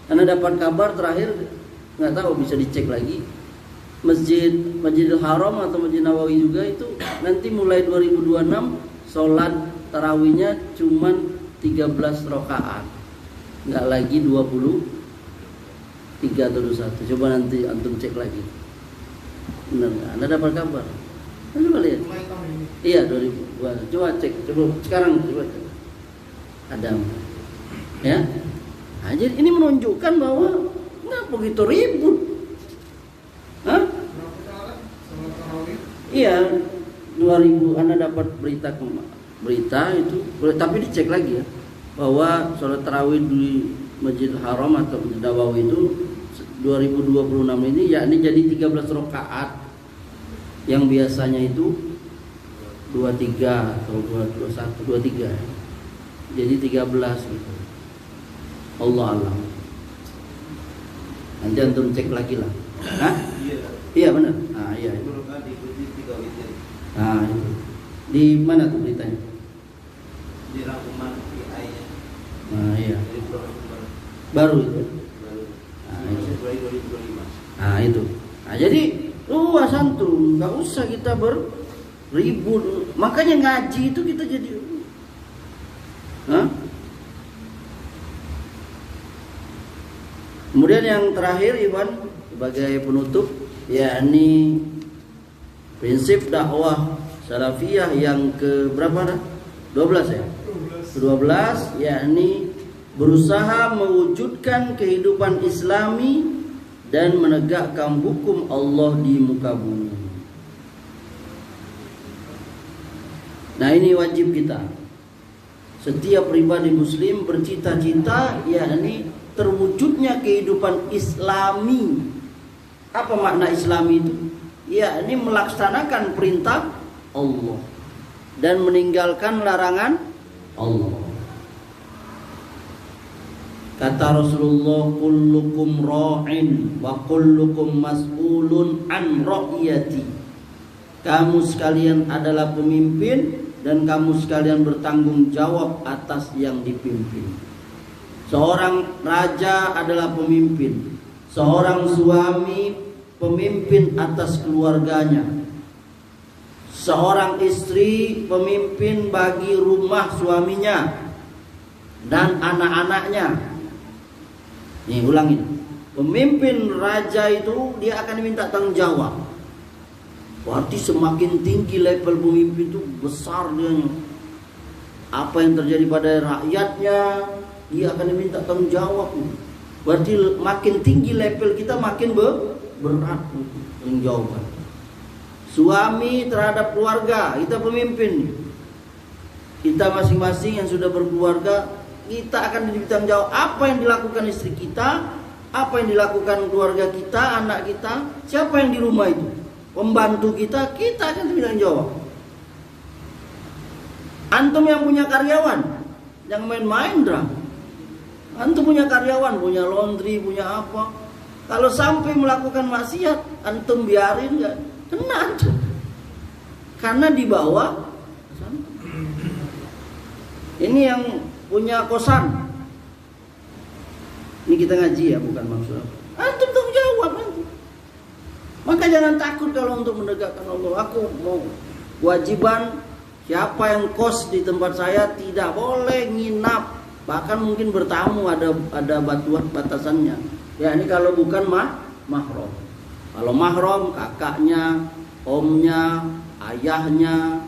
Karena dapat kabar terakhir, nggak tahu, bisa dicek lagi, Masjidil Haram atau Masjid Nawawi juga itu nanti mulai 2026 sholat tarawihnya cuman 13 rakaat, nggak lagi 23 atau 21. Coba nanti antum cek lagi, benar nggak? Anda dapat kabar? Coba lihat. Iya 2000. Coba cek, coba sekarang coba cek. Ada ya. Nah, jadi ini menunjukkan bahwa nggak begitu ribut. Hah? Iya 2000. Anda dapat berita itu, tapi dicek lagi ya, bahwa sholat tarawih di Masjidil Haram atau Masjid Nabawi itu 2026 ini yakni jadi 13 rakaat, yang biasanya itu 23 atau 21, 23, jadi 13 gitu. Allah alam. Nanti antum cek lagi lah. Hah? Iya benar. Ah iya. Nah itu. Di mana tuh beritanya? Di rangkuman PI-nya. Nah iya. Baru itu. Nah, itu 2025. Nah itu. Nah jadi luas antum, nggak usah kita beribut. Makanya ngaji itu kita jadi. Hah? Kemudian yang terakhir Iwan sebagai penutup, yakni prinsip dakwah Salafiyah yang ke berapa? 12 ya? 12, yakni berusaha mewujudkan kehidupan Islami dan menegakkan hukum Allah di muka bumi. Nah, ini wajib kita. Setiap pribadi muslim bercita-cita yakni terwujudnya kehidupan Islami. Apa makna Islami itu? Yakni melaksanakan perintah Allah dan meninggalkan larangan Allah. Kata Rasulullah, kullukum ra'in wa kullukum mas'ulun an ra'iyati. Kamu sekalian adalah pemimpin dan kamu sekalian bertanggung jawab atas yang dipimpin. Seorang raja adalah pemimpin, seorang suami pemimpin atas keluarganya, seorang istri pemimpin bagi rumah suaminya dan anak-anaknya. Nih, ulangin. Pemimpin raja itu dia akan diminta tanggung jawab. Berarti semakin tinggi level pemimpin itu besar dia. Apa yang terjadi pada rakyatnya, dia akan diminta tanggung jawab. Berarti makin tinggi level kita makin berat tanggung jawab. Suami terhadap keluarga, kita pemimpin. Kita masing-masing yang sudah berkeluarga, kita akan ditanggung jawab apa yang dilakukan istri kita, apa yang dilakukan keluarga kita, anak kita, siapa yang di rumah itu, pembantu kita, kita akan ditanggung jawab. Antum yang punya karyawan, jangan main-main dah. Antum punya karyawan, punya laundry, punya apa. Kalau sampai melakukan maksiat, antum biarin nggak? Kena antum. Karena di bawah. Ini yang punya kosan. Ini kita ngaji ya, bukan maksud apa. Antum tanggung jawab antum. Maka jangan takut kalau untuk menegakkan Allah. Aku mau kewajiban siapa yang kos di tempat saya tidak boleh nginap, bahkan mungkin bertamu ada batasannya. Ya, ini kalau bukan mahram. Kalau mahram kakaknya, omnya, ayahnya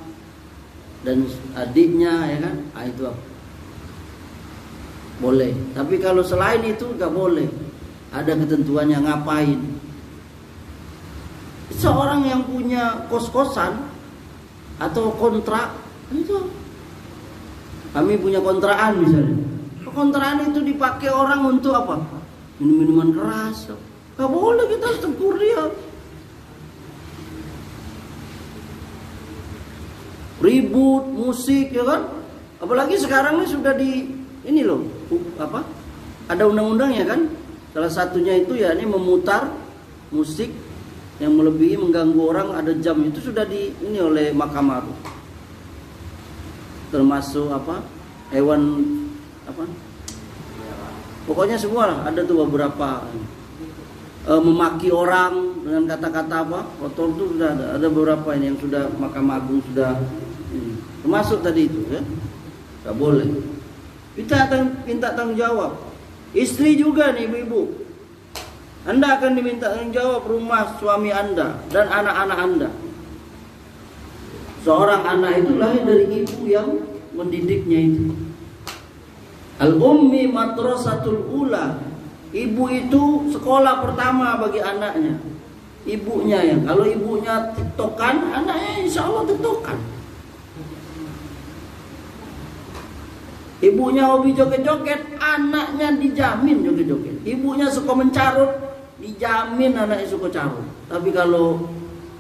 dan adiknya, ya kan? Ah, itu apa? Boleh. Tapi kalau selain itu nggak boleh. Ada ketentuannya ngapain. Seorang yang punya kos-kosan atau kontrak, itu kami punya kontrakan misalnya. Kontrakan itu dipakai orang untuk apa? Minum-minuman keras. Nggak boleh, kita harus tegur dia. Ribut, musik, ya kan? Apalagi sekarang ini sudah ini loh, apa? Ada undang-undangnya kan? Salah satunya itu ya ini memutar musik yang melebihi mengganggu orang, ada jam itu sudah ini oleh Mahkamah Agung. Termasuk apa? Hewan apa? Pokoknya semua lah, ada tuh beberapa memaki orang dengan kata-kata apa? Kotor itu sudah ada beberapa ini yang sudah Mahkamah Agung sudah termasuk tadi itu ya. Enggak boleh. Kita akan minta tanggung jawab. Istri juga nih ibu-ibu. Anda akan diminta tanggung jawab rumah suami Anda dan anak-anak Anda. Seorang anak itu lahir dari ibu yang mendidiknya itu. Al-ummi madrasatul ula. Ibu itu sekolah pertama bagi anaknya. Ibunya yang kalau ibunya tiktokan, anaknya insya Allah tiktokan. Ibunya hobi joget-joget, anaknya dijamin joget-joget. Ibunya suka mencarut, dijamin anaknya suka carut. Tapi kalau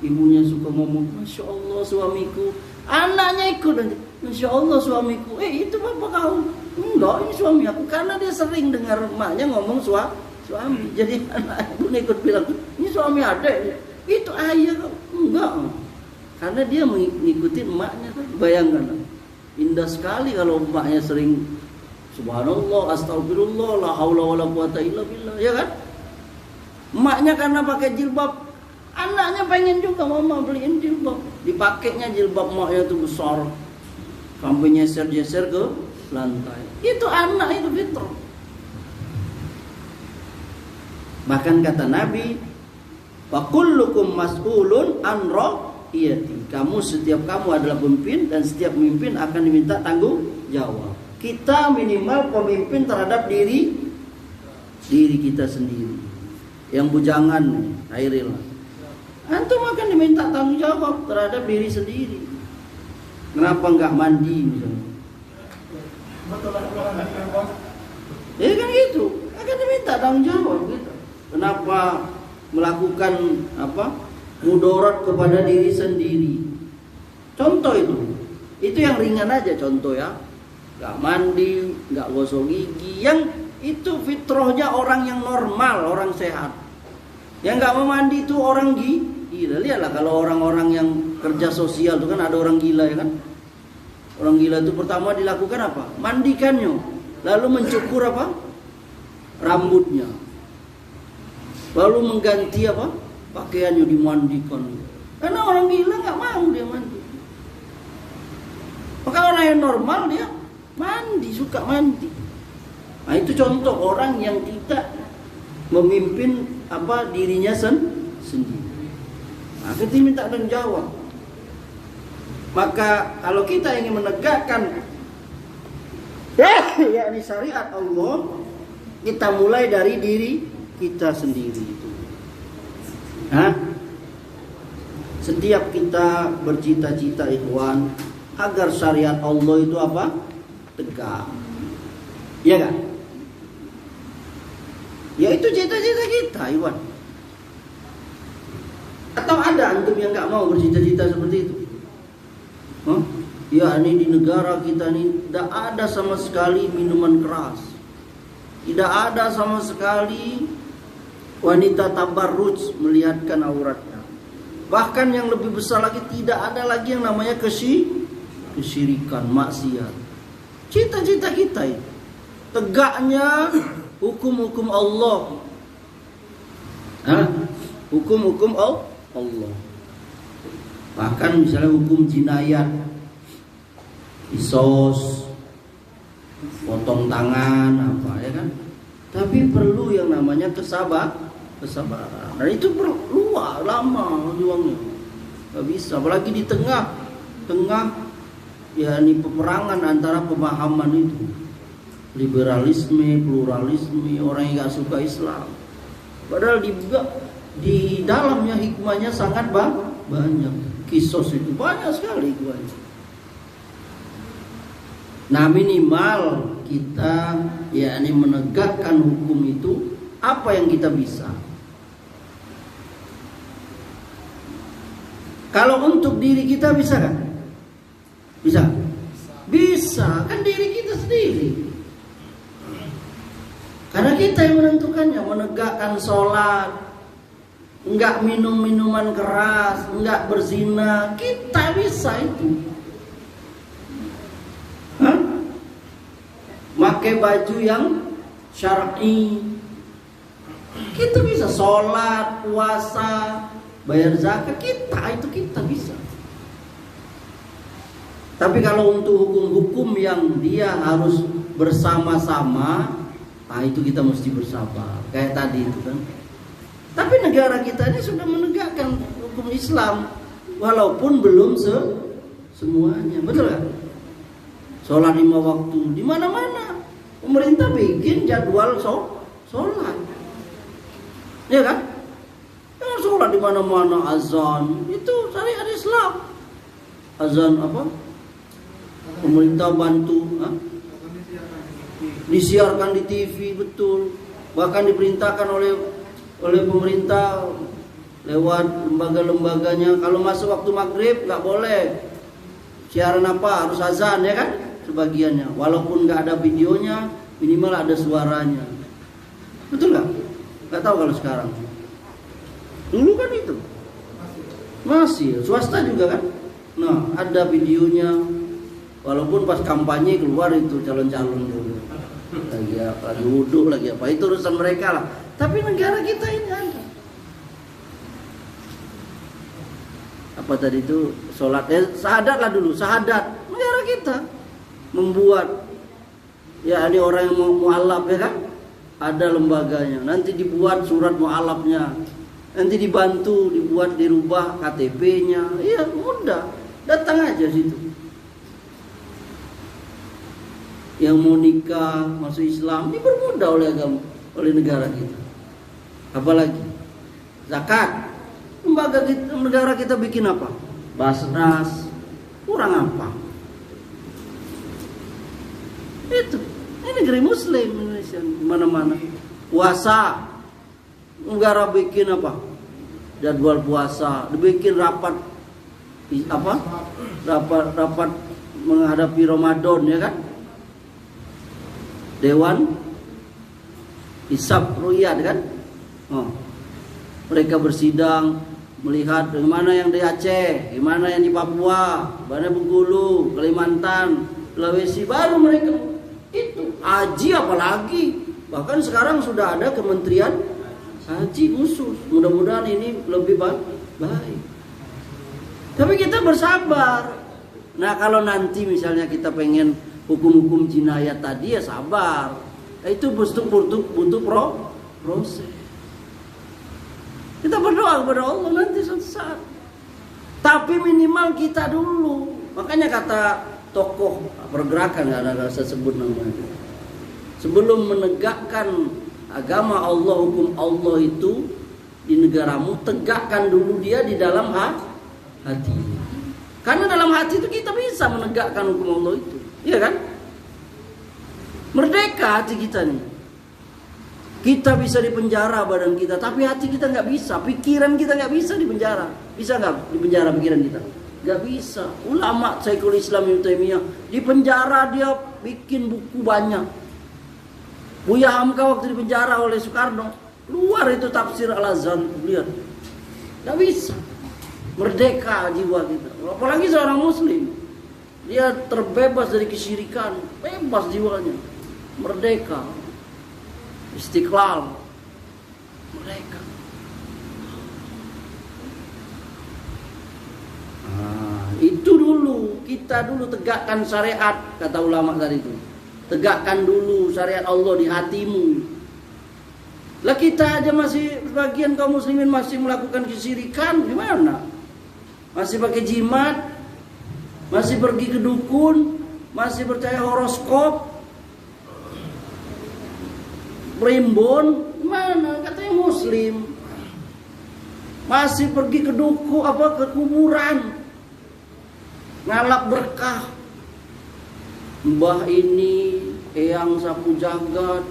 ibunya suka ngomong, Masya Allah suamiku, anaknya ikut, Masya Allah suamiku. Itu bapak kau. Enggak, ini suami aku. Karena dia sering dengar emaknya ngomong suami. Jadi anak ibu ikut bilang, ini suami adek. Itu ayah kau. Enggak. Karena dia mengikuti emaknya. Bayangkan. Indah sekali kalau emaknya sering subhanallah, astagfirullah, la haula wala quwata illa billah, ya kan? Emaknya karena pakai jilbab, anaknya pengen juga mama beliin jilbab. Dipakainya jilbab emaknya itu besar, sampai nyeser-nyeser ke lantai. Itu anak itu fitrah. Bahkan kata Nabi, fa kullukum mas'ulun an ra'iyati. Setiap kamu adalah pemimpin dan setiap pemimpin akan diminta tanggung jawab. Kita minimal pemimpin terhadap diri kita sendiri. Yang bujangan nih, Hairil. Antum akan diminta tanggung jawab terhadap diri sendiri. Kenapa enggak mandi misalnya? Ya kan gitu, akan diminta tanggung jawab gitu. Kenapa melakukan mudarat kepada diri sendiri? Contoh itu yang ringan aja contoh ya. Enggak mandi, enggak gosok gigi, yang itu fitrahnya orang yang normal, orang sehat. Yang enggak mau mandi itu orang gila. Lihatlah kalau orang-orang yang kerja sosial itu kan ada orang gila ya kan. Orang gila itu pertama dilakukan apa? Mandikannya, lalu mencukur rambutnya, lalu mengganti pakaiannya dimandikan. Karena orang gila nggak mau dia mandi. Maka orang yang normal dia mandi, suka mandi. Nah itu contoh orang yang tidak memimpin dirinya sendiri. Nah, kita minta tanggung jawab. Maka kalau kita ingin menegakkan yakni syariat Allah, kita mulai dari diri kita sendiri itu. Setiap kita bercita-cita ikhwan agar syariat Allah itu tegak. Iya kan? Ya itu cita-cita kita ikhwan. Atau ada antum yang nggak mau bercita-cita seperti itu? Ya ini di negara kita ini tidak ada sama sekali minuman keras, tidak ada sama sekali wanita tabarruj melihatkan auratnya. Bahkan yang lebih besar lagi, tidak ada lagi yang namanya kesyirikan, maksiat. Cita-cita kita itu tegaknya hukum-hukum Allah, hukum-hukum Allah. Bahkan misalnya hukum jinayat, kisos, potong tangan ya kan. Tapi perlu yang namanya kesabaran. Dan itu perlu lama juangnya. Gak bisa, apalagi di tengah ya ini peperangan antara pemahaman itu, liberalisme, pluralisme, orang yang gak suka Islam. Padahal di dalamnya hikmahnya sangat banyak. Kisos itu banyak sekali hikmahnya. Nah minimal kita yakni menegakkan hukum itu apa yang kita bisa. Kalau untuk diri kita bisa kan? Bisa kan diri kita sendiri. Karena kita yang menentukannya, menegakkan sholat, enggak minum minuman keras, enggak berzina, kita bisa itu. Pakai baju yang syar'i, kita bisa sholat, puasa, bayar zakat, kita bisa. Tapi kalau untuk hukum-hukum yang dia harus bersama-sama, itu kita mesti bersabar. Kayak tadi itu kan. Tapi negara kita ini sudah menegakkan hukum Islam, walaupun belum semuanya, betul kan? Sholat 5 waktu di mana-mana. Pemerintah bikin jadwal sholat, ya kan? Sholat di mana-mana, azan itu syariat Islam. Azan Pemerintah bantu, disiarkan di TV, betul. Bahkan diperintahkan oleh pemerintah lewat lembaga-lembaganya, kalau masuk waktu maghrib nggak boleh siaran harus azan ya kan, sebagiannya. Walaupun nggak ada videonya, minimal ada suaranya. Betul nggak? Nggak tahu kalau sekarang. Dulu kan itu masih swasta juga kan. Nah ada videonya, walaupun pas kampanye keluar itu calon-calon dulu lagi wudhu lagi apa, itu urusan mereka lah. Tapi negara kita ini ada apa tadi itu, sholat syahadat lah dulu, syahadat negara kita membuat ya ini orang yang mau mu'alaf ya kan, ada lembaganya, nanti dibuat surat mu'alafnya Nanti dibantu, dibuat, dirubah KTP-nya. Iya, mudah. Datang aja situ. Yang mau nikah, masuk Islam, dipermudah oleh agama, oleh negara kita. Apalagi zakat. Lembaga kita, negara kita bikin apa? Basnas. Kurang apa? Itu. Ini negeri Muslim Indonesia, mana-mana. Puasa. Negara bikin apa? Jadwal puasa, dibikin rapat apa? Rapat menghadapi Ramadan, ya kan? Dewan Hisab Ru'yat, kan? Oh. Mereka bersidang melihat gimana yang di Aceh, gimana yang di Papua, mana Bengkulu, Kalimantan, Sulawesi, baru mereka itu haji apalagi. Bahkan sekarang sudah ada kementerian haji khusus. Mudah-mudahan ini lebih baik. Tapi kita bersabar. Nah, kalau nanti misalnya kita pengen hukum-hukum jinayat tadi, ya sabar. Itu butuh proses. Kita berdoa kepada Allah nanti suatu saat. Tapi minimal kita dulu. Makanya kata tokoh pergerakan, nggak ada saya sebut namanya. Sebelum menegakkan agama Allah, hukum Allah itu di negaramu, tegakkan dulu dia di dalam hati. Karena dalam hati itu kita bisa menegakkan hukum Allah itu, iya kan? Merdeka hati kita nih. Kita bisa dipenjara badan kita, tapi hati kita nggak bisa, pikiran kita nggak bisa dipenjara. Bisa nggak dipenjara pikiran kita? Nggak bisa. Ulama Syekhul Islam Ibnu Taimiyah dipenjara, dia bikin buku banyak. Buya Hamka waktu dipenjara oleh Soekarno, keluar itu tafsir Al-Azhar, lihat. Nggak bisa. Merdeka jiwa kita. Apalagi seorang Muslim, dia terbebas dari kesyirikan, bebas jiwanya, merdeka. Istiqlal, mereka. Itu dulu, kita dulu tegakkan syariat, kata ulama tadi itu. Tegakkan dulu syariat Allah di hatimu. Lah kita aja masih, sebagian kaum muslimin masih melakukan kesyirikan, gimana? Masih pakai jimat, masih pergi ke dukun, masih percaya horoskop, primbon, mana katanya muslim, masih pergi ke duku ke kuburan, ngalap berkah, mbah ini, eyang sapu jagat,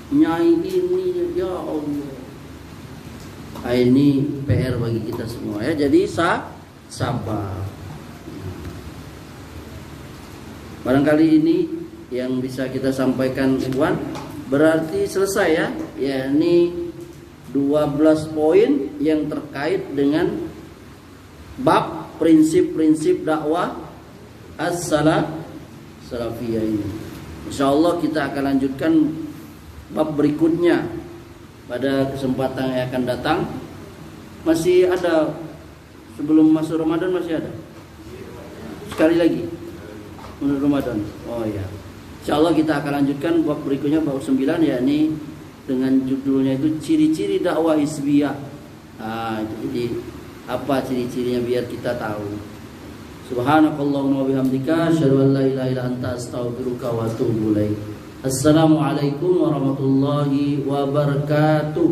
nyai ini, ya Allah. Ini PR bagi kita semua ya. Jadi sabar. Barangkali ini yang bisa kita sampaikan, Ikhwan. Berarti selesai ya. Ya, ini 12 poin yang terkait dengan bab prinsip-prinsip dakwah as-salafiyah ini. Insyaallah kita akan lanjutkan bab berikutnya pada kesempatan yang akan datang. Masih ada sebelum masuk Ramadan, masih ada sekali lagi menurut Ramadan. Oh ya, insyaallah kita akan lanjutkan bab berikutnya, bab 9, yakni dengan judulnya itu ciri-ciri dakwah hizbiyah. Jadi apa ciri-cirinya biar kita tahu. Subhanakallahumma wabihamdika asyhadu an la ilaha illa anta astaghfiruka wa atubu ilaik. Assalamualaikum warahmatullahi wabarakatuh.